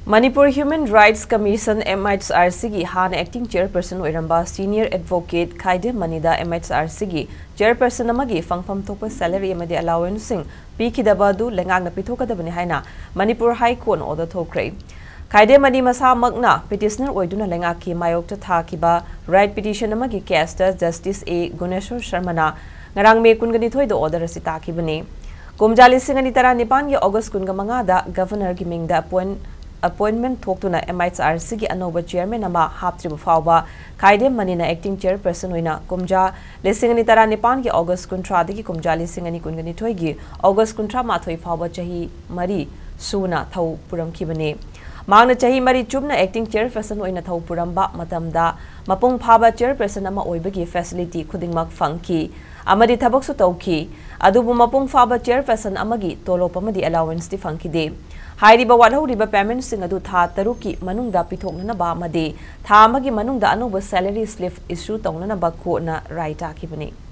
Manipur Human Rights Commission MHRC gi han acting chairperson oiramba senior advocate Khaidem Mani-da MHRC gi chairperson amagi Fangfam thokpa salary amadi allowance sing pikidaba du lengang na pithokadabani haina Manipur High Court order thokkhre. Khaidem Mani masa magna petitioner oiduna lenga ki mayok ta thakiba right petition amagi case Justice A Guneshwar Sharmana ngarang me kungani thoi do order si takibani. Kumjali singani tara nipan gi August kunga manga da governor gi mingda appointment thokuna MHRC gi anoba chairman ama haptribu fawba Khaidem Mani na acting chairperson oina kumja lesingani tara nipan gi August kuntra digi kumja lesingani kungani thoi gi August kuntra ma thoi fawba chahi mari suna thau puram khibane mangna chahi mari chubna acting chairperson oina thau puramba matamda mapung phaba chairperson ama oibagi facility khudingmak fangki amadi thabak su tawki adubu mapung phaba chairperson amagi tolop amadi allowance ti fangkide Hairiba wadhuriba payment sing adu tha taruki manungda pithokna ba made tha amagi manungda anuba salary slip issue tawna ba ko na right akibani.